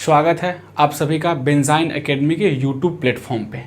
स्वागत है आप सभी का बेंजाइन एकेडमी के यूट्यूब प्लेटफॉर्म पे।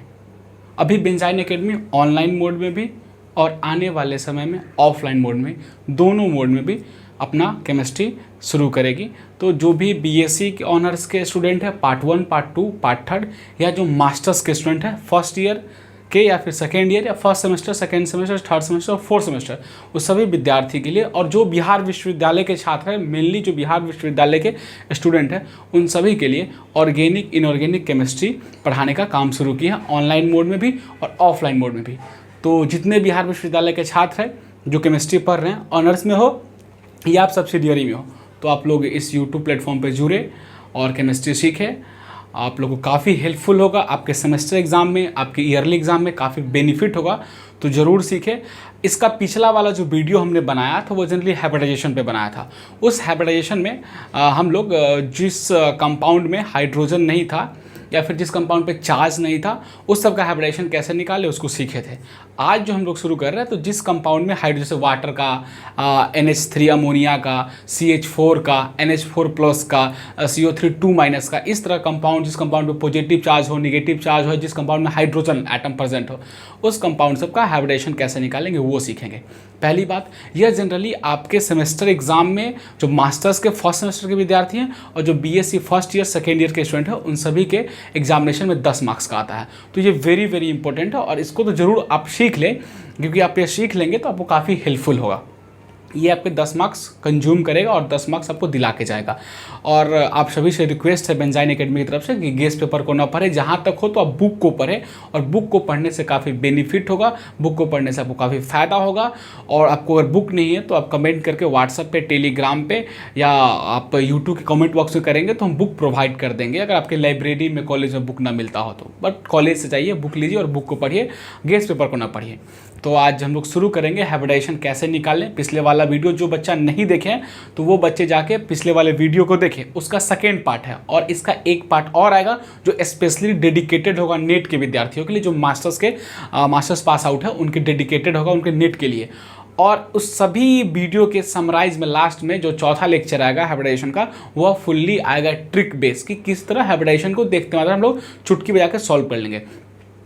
अभी बेंजाइन एकेडमी ऑनलाइन मोड में भी और आने वाले समय में ऑफलाइन मोड में, दोनों मोड में भी अपना केमिस्ट्री शुरू करेगी। तो जो भी बीएससी के ऑनर्स के स्टूडेंट है, पार्ट 1, पार्ट 2, पार्ट 3 या जो मास्टर्स के स्टूडेंट हैं फर्स्ट ईयर के या फिर सेकेंड ईयर या first semester, second semester, third semester और फोर्थ सेमेस्टर, उस सभी विद्यार्थी के लिए, और जो बिहार विश्वविद्यालय के छात्र हैं, मेनली जो बिहार विश्वविद्यालय के स्टूडेंट हैं, उन सभी के लिए ऑर्गेनिक इनऑर्गेनिक केमिस्ट्री पढ़ाने का काम शुरू किया, ऑनलाइन मोड में भी और ऑफलाइन मोड में भी। तो जितने बिहार विश्वविद्यालय के छात्र हैं जो केमिस्ट्री पढ़ रहे हैं, ऑनर्स में हो या आप सब्सिडियरी में हो, तो आप लोग इस यूट्यूब प्लेटफॉर्म पर जुड़े और केमिस्ट्री सीखें। आप लोगों को काफ़ी हेल्पफुल होगा, आपके सेमेस्टर एग्ज़ाम में, आपके ईयरली एग्ज़ाम में काफ़ी बेनिफिट होगा, तो ज़रूर सीखें। इसका पिछला वाला जो वीडियो हमने बनाया था वो जनरली हाइब्रिडाइजेशन पे बनाया था। उस हाइब्रिडाइजेशन में हम लोग जिस कंपाउंड में हाइड्रोजन नहीं था या फिर जिस कंपाउंड पे चार्ज नहीं था, उस सब का हाइब्रिडाइजेशन कैसे निकाले उसको सीखे थे। आज जो हम लोग शुरू कर रहे हैं, तो जिस कंपाउंड में हाइड्रोजन, जैसे वाटर का, NH3 अमोनिया का, CH4 का, NH4 प्लस का, CO3 2 माइनस का, इस तरह कंपाउंड, जिस कंपाउंड में पॉजिटिव चार्ज हो, निगेटिव चार्ज हो, जिस कंपाउंड में हाइड्रोजन एटम प्रेजेंट हो, उस कंपाउंड सब का हाइब्रिडाइजेशन कैसे निकालेंगे वो सीखेंगे। पहली बात, यह जनरली आपके सेमेस्टर एग्जाम में जो मास्टर्स के फर्स्ट सेमेस्टर के विद्यार्थी हैं और जो BSc first year second year के स्टूडेंट हैं, उन सभी के एग्जामिनेशन में 10 मार्क्स का आता है। तो ये वेरी वेरी इंपॉर्टेंट है और इसको तो ज़रूर आप सीख लें, क्योंकि आप ये सीख लेंगे तो आपको काफ़ी हेल्पफुल होगा। ये आपके 10 मार्क्स कंज्यूम करेगा और 10 मार्क्स आपको दिला के जाएगा। और आप सभी से रिक्वेस्ट है बेंजाइन एकेडमी की तरफ से कि गेस्ट पेपर को ना पढ़े, जहाँ तक हो तो आप बुक को पढ़ें, और बुक को पढ़ने से काफ़ी बेनिफिट होगा, बुक को पढ़ने से आपको काफ़ी फ़ायदा होगा। और आपको अगर बुक नहीं है तो आप कमेंट करके व्हाट्सएप पे, टेलीग्राम पे या आप यूट्यूब के कमेंट बॉक्स में करेंगे तो हम बुक प्रोवाइड कर देंगे, अगर आपके लाइब्रेरी में, कॉलेज में बुक ना मिलता हो तो। बट कॉलेज से जाइए, बुक लीजिए और बुक को पढ़िए, गेस्ट पेपर को ना पढ़िए। तो आज हम लोग शुरू करेंगे हाइब्रिडाइजेशन कैसे निकालें। पिछले वाला वीडियो जो बच्चा नहीं देखे हैं तो वो बच्चे जाके पिछले वाले वीडियो को देखें, उसका सेकेंड पार्ट है, और इसका एक पार्ट और आएगा जो स्पेशली डेडिकेटेड होगा नेट के विद्यार्थियों के लिए, जो मास्टर्स पास आउट है उनके डेडिकेटेड होगा, उनके नेट के लिए। और उस सभी वीडियो के समराइज में लास्ट में जो चौथा लेक्चर आएगा हाइब्रिडाइजेशन का, वह फुल्ली आएगा ट्रिक बेस, कि किस तरह हाइब्रिडाइजेशन को देखते हैं हम लोग चुटकी बजा के सॉल्व कर लेंगे,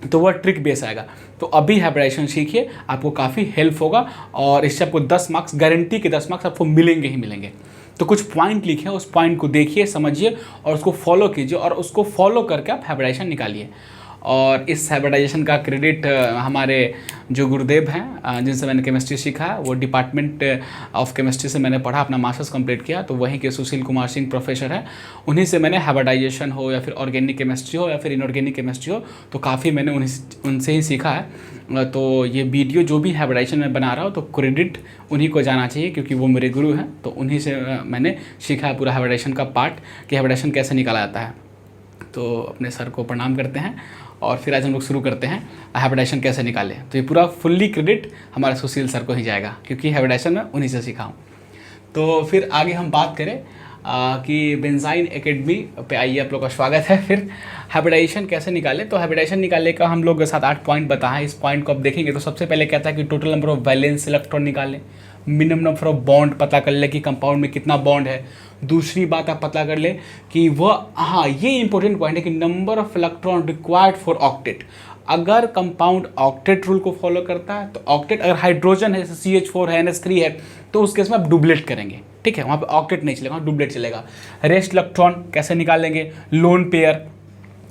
तो वह ट्रिक बेस आएगा। तो अभी हाइब्रिडाइजेशन सीखिए, आपको काफ़ी हेल्प होगा और इससे आपको 10 मार्क्स, गारंटी के 10 मार्क्स आपको मिलेंगे ही मिलेंगे। तो कुछ पॉइंट लिखे, उस पॉइंट को देखिए, समझिए और उसको फॉलो कीजिए, और उसको फॉलो करके आप हाइब्रिडाइजेशन निकालिए। और इस हाइब्रिडाइजेशन का क्रेडिट हमारे जो गुरुदेव हैं जिनसे मैंने केमिस्ट्री सीखा है, वो डिपार्टमेंट ऑफ केमिस्ट्री से मैंने पढ़ा, अपना मास्टर्स कंप्लीट किया, तो वहीं के सुशील कुमार सिंह प्रोफेसर हैं, उन्हीं से मैंने हाइब्रिडाइजेशन हो या फिर ऑर्गेनिक केमिस्ट्री हो या फिर इनऑर्गेनिक केमिस्ट्री हो, तो काफ़ी मैंने उनसे ही सीखा है। तो ये वीडियो जो भी हाइब्रिडाइजेशन में बना रहा हूँ तो क्रेडिट उन्हीं को जाना चाहिए, क्योंकि वो मेरे गुरु हैं, तो उन्हीं से मैंने सीखा है पूरा हाइब्रिडाइजेशन का पार्ट, कि हाइब्रिडाइजेशन कैसे निकाला जाता है। तो अपने सर को प्रणाम करते हैं और फिर आज हम लोग शुरू करते हैं हाइब्रिडाइजेशन कैसे निकालें। तो ये पूरा फुल्ली क्रेडिट हमारे सुशील सर को ही जाएगा, क्योंकि हाइब्रिडाइजेशन मैं उन्हीं से सीखा हूँ। तो फिर आगे हम बात करें कि बेंजाइन एकेडमी पे आइए, आप लोग का स्वागत है। फिर हाइब्रिडाइजेशन कैसे निकालें, तो हाइब्रिडाइजेशन निकालने का हम लोग 7-8 पॉइंट बताएं। इस पॉइंट को आप देखेंगे तो सबसे पहले कहता है कि total number of valence electron निकालें, मिनिमम नंबर ऑफ बॉन्ड पता कर ले कि कंपाउंड में कितना बॉन्ड है। दूसरी बात आप पता कर ले कि वह, हाँ ये इंपॉर्टेंट पॉइंट है कि number of electron required for octet. अगर कंपाउंड ऑक्टेट रूल को फॉलो करता है तो ऑक्टेट, अगर हाइड्रोजन है जैसे CH4 है, NH3 है, तो उस केस में आप डुप्लेट करेंगे, ठीक है, वहाँ पे ऑक्टेट नहीं चलेगा, वहाँ डुप्लेट चलेगा। रेस्ट इलेक्ट्रॉन कैसे निकालेंगे, lone pair,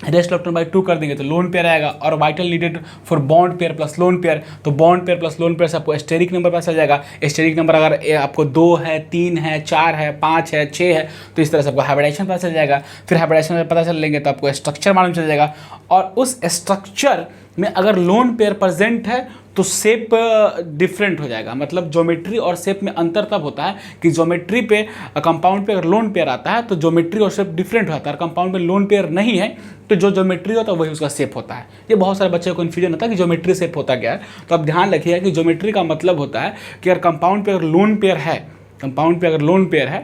rest electron by 2 कर देंगे तो लोन पेयर आएगा, और vital needed for bond pair plus lone pair, तो bond pair plus lone pair से आपको स्टेरिक नंबर पता चल जाएगा। स्टेरिक नंबर अगर आपको 2 है, 3 है, 4 है, 5 है, 6 है, तो इस तरह से आपको हाइब्रिडाइजेशन पता चल जाएगा। फिर हाइब्रिडाइजेशन में पता चल लेंगे तो आपको स्ट्रक्चर मालूम चल जाएगा, और उस स्ट्रक्चर में अगर लोन पेयर प्रेजेंट है तो शेप डिफरेंट हो जाएगा। मतलब ज्योमेट्री और शेप में अंतर तब होता है कि ज्योमेट्री पे, कंपाउंड पे अगर लोन पेयर आता है तो ज्योमेट्री और शेप डिफरेंट होता है, और कंपाउंड में लोन पेयर नहीं है तो जो ज्योमेट्री होता है वही उसका शेप होता है। ये बहुत सारे बच्चों को कन्फ्यूजन होता है कि ज्योमेट्री शेप होता क्या है। तो आप ध्यान रखिएगा कि ज्योमेट्री का मतलब होता है कि अगर कंपाउंड पे अगर लोन पेयर है, कंपाउंड पे अगर लोन पेयर है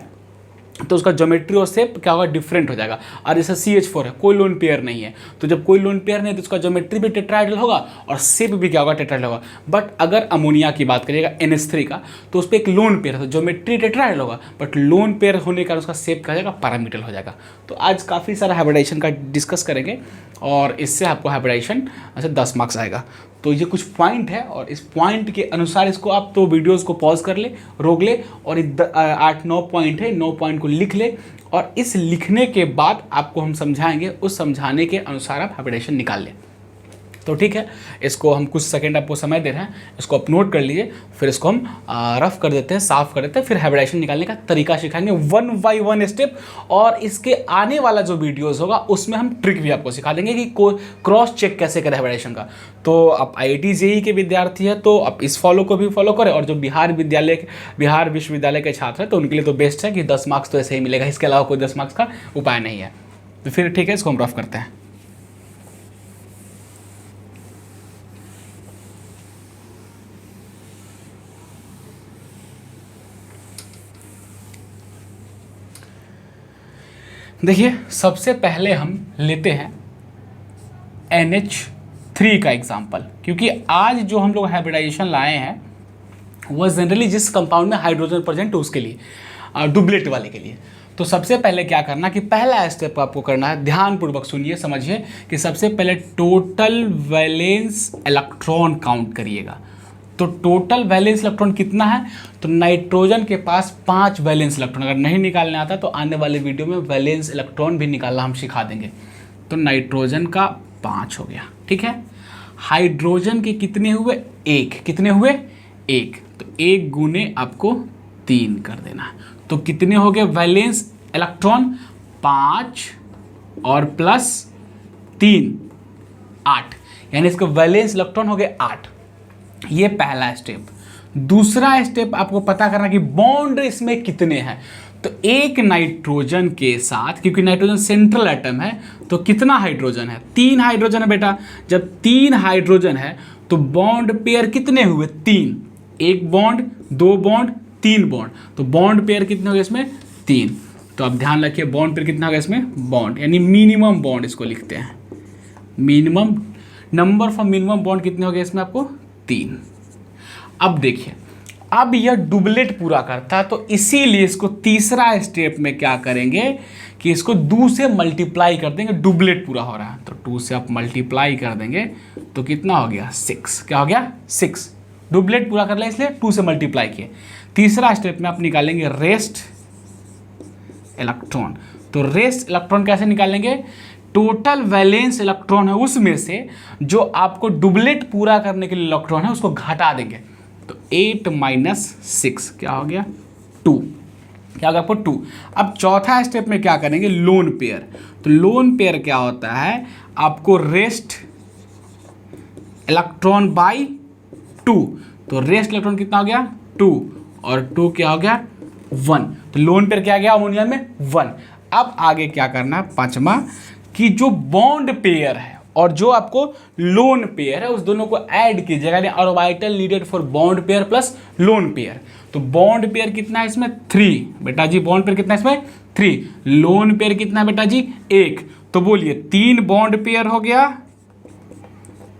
तो उसका ज्योमेट्री और शेप क्या होगा, डिफरेंट हो जाएगा। और जैसे CH4 है, कोई लोन पेयर नहीं है, तो जब कोई लोन पेयर नहीं है तो उसका ज्योमेट्री भी टेट्राहेड्रल होगा और शेप भी क्या होगा, टेट्राहेड्रल होगा। बट अगर अमोनिया की बात करिएगा NH3 का, तो उस पर एक लोन पेयर है तो ज्योमेट्री टेट्राहेड्रल होगा, बट लोन पेयर होने का उसका शेप क्या हो जाएगा, पैरामीटल हो जाएगा। तो आज काफ़ी सारा हाइब्रिडाइजेशन का डिस्कस करेंगे और इससे आपको हाइब्रिडाइजेशन ऐसे 10 मार्क्स आएगा। तो ये कुछ पॉइंट है और इस पॉइंट के अनुसार इसको आप तो वीडियोस को पॉज कर ले, रोक ले और 8-9 पॉइंट है, 9 पॉइंट को लिख ले और इस लिखने के बाद आपको हम समझाएंगे, उस समझाने के अनुसार आप हाइब्रिडाइजेशन निकाल लें। तो ठीक है, इसको हम कुछ सेकंड आपको समय दे रहे हैं, इसको आप नोट कर लीजिए, फिर इसको हम रफ कर देते हैं, साफ कर देते हैं, फिर हाइब्रिडाइजेशन निकालने का तरीका सिखाएंगे 1 बाय 1 स्टेप। और इसके आने वाला जो वीडियोस होगा उसमें हम ट्रिक भी आपको सिखा देंगे कि क्रॉस चेक कैसे करें हाइब्रिडाइजेशन का। तो आप IIT JEE के विद्यार्थी है तो आप इस फॉलो को भी फॉलो करें, और जो बिहार विश्वविद्यालय के छात्र हैं तो उनके लिए तो बेस्ट है कि 10 मार्क्स तो ऐसे ही मिलेगा, इसके अलावा कोई 10 मार्क्स का उपाय नहीं है। तो फिर ठीक है, इसको हम रफ करते हैं। देखिए, सबसे पहले हम लेते हैं NH3 का एग्जाम्पल, क्योंकि आज जो हम लोग हाइब्रिडाइजेशन लाए हैं वह जनरली जिस कंपाउंड में हाइड्रोजन प्रेजेंट है उसके लिए, डुप्लेट वाले के लिए। तो सबसे पहले क्या करना कि पहला स्टेप आपको करना है, ध्यानपूर्वक सुनिए, समझिए कि सबसे पहले टोटल वैलेंस इलेक्ट्रॉन काउंट करिएगा। तो टोटल वैलेंस इलेक्ट्रॉन कितना है, तो नाइट्रोजन के पास 5 वैलेंस इलेक्ट्रॉन। अगर नहीं निकालने आता तो आने वाले वीडियो में वैलेंस इलेक्ट्रॉन भी निकालना हम सिखा देंगे। तो नाइट्रोजन का 5 हो गया, ठीक है। हाइड्रोजन के कितने हुए, 1, कितने हुए, 1, तो 1 गुने आपको 3 कर देना। तो कितने हो गए वैलेंस इलेक्ट्रॉन, 5 और प्लस 3, 8, यानी इसका वैलेंस इलेक्ट्रॉन हो गए 8। ये पहला स्टेप। दूसरा स्टेप आपको पता करना कि बॉन्ड इसमें कितने हैं। तो एक नाइट्रोजन के साथ, क्योंकि नाइट्रोजन सेंट्रल एटम है, तो कितना हाइड्रोजन है, 3 हाइड्रोजन है बेटा। जब 3 हाइड्रोजन है तो बॉन्ड पेयर कितने हुए, 3, 1 बॉन्ड, 2 बॉन्ड, 3 बॉन्ड, तो बॉन्ड पेयर कितने हो गए इसमें, 3। तो आप ध्यान रखिए बॉन्ड पेयर कितना हो गया इसमें, बॉन्ड यानी मिनिमम बॉन्ड इसको लिखते हैं, minimum number for minimum bond कितने हो गए इसमें आपको, 3। अब देखिए, अब यह डुबलेट पूरा करता है, तो इसीलिए इसको तीसरा स्टेप में क्या करेंगे कि इसको 2 से मल्टीप्लाई कर देंगे, डुबलेट पूरा हो रहा है तो 2 से आप मल्टीप्लाई कर देंगे तो कितना हो गया, 6। क्या हो गया, 6। डुबलेट पूरा कर लिया इसलिए 2 से मल्टीप्लाई किए। तीसरा स्टेप में आप निकालेंगे रेस्ट इलेक्ट्रॉन। तो रेस्ट इलेक्ट्रॉन कैसे निकालेंगे, टोटल वैलेंस इलेक्ट्रॉन है उसमें से जो आपको डुबलेट पूरा करने के लिए इलेक्ट्रॉन है उसको घटा देंगे। तो 8 - 6 क्या हो गया, 2। क्या हो गया आपको, 2। अब चौथा स्टेप में क्या करेंगे, लोन पेयर। तो लोन पेयर क्या होता है, आपको रेस्ट इलेक्ट्रॉन बाई 2। तो रेस्ट इलेक्ट्रॉन कितना हो गया, 2, और 2 क्या हो गया, 1। तो लोन पेयर क्या गया अमोनिया में, 1। अब आगे क्या करना है, पांचवा, कि जो बॉन्ड पेयर है और जो आपको लोन पेयर है उस दोनों को ऐड कीजिएगा, यानी orbital needed for bond pair plus lone pair. तो बॉन्ड पेयर कितना है इसमें, 3 बेटा जी। बॉन्ड पेयर कितना है इसमें, 3। लोन पेयर कितना है बेटा जी, 1। तो बोलिए 3 बॉन्ड पेयर हो गया,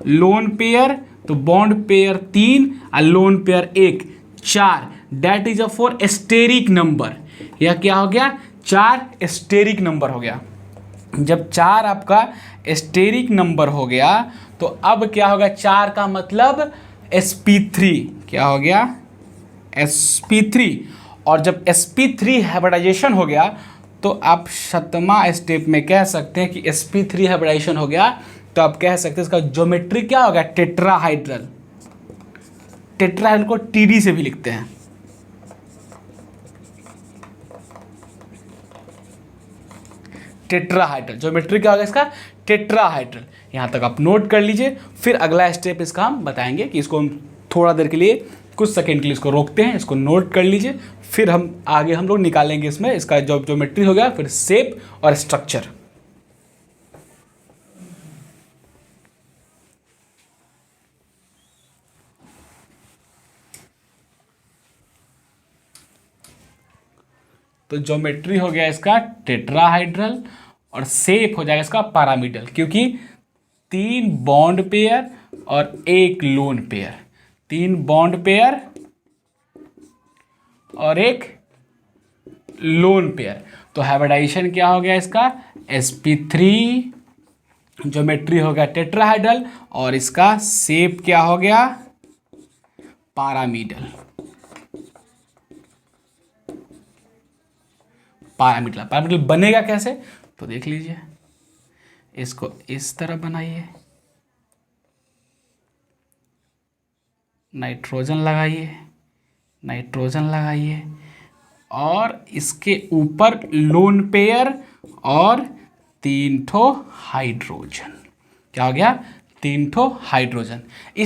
लोन पेयर, तो बॉन्ड पेयर 3 और lone pair 1, 4। That is a four steric number. यह क्या हो गया, 4 स्टेरिक नंबर हो गया। जब 4 आपका स्टेरिक नंबर हो गया तो अब क्या होगा, 4 का मतलब sp3। क्या हो गया, sp3। और जब sp3 हाइब्रिडाइजेशन हो गया तो आप 7वां स्टेप में कह सकते हैं कि sp3 हाइब्रिडाइजेशन हो गया, तो आप कह सकते हैं इसका ज्योमेट्री क्या होगा, टेट्राहाइड्रल। टेट्राहाइड्रल को TD से भी लिखते हैं। टेट्राहाइड्रल ज्योमेट्री क्या होगा इसका, टेट्राहाइड्रल। यहाँ तक आप नोट कर लीजिए, फिर अगला स्टेप इसका हम बताएंगे कि इसको हम थोड़ा देर के लिए, कुछ सेकंड के लिए इसको रोकते हैं, इसको नोट कर लीजिए, फिर हम आगे हम लोग निकालेंगे इसमें इसका जो ज्योमेट्री हो गया, फिर शेप और स्ट्रक्चर। तो तो ज्योमेट्री हो गया इसका टेट्राहाइड्रल और शेप हो जाएगा इसका पिरामिडल, क्योंकि 3 बॉन्ड पेयर और 1 लोन पेयर, 3 बॉन्ड पेयर और 1 लोन पेयर। तो हाइब्रिडाइजेशन क्या हो गया इसका sp3, ज्योमेट्री हो गया टेट्राहाइड्रल और इसका शेप क्या हो गया पिरामिडल। पिरामिडल बनेगा कैसे तो देख लीजिए, इसको इस तरह बनाइए, नाइट्रोजन लगाइए, नाइट्रोजन लगाइए और इसके ऊपर लोन पेयर और 3 ठो हाइड्रोजन। क्या हो गया 3 ठो हाइड्रोजन। इस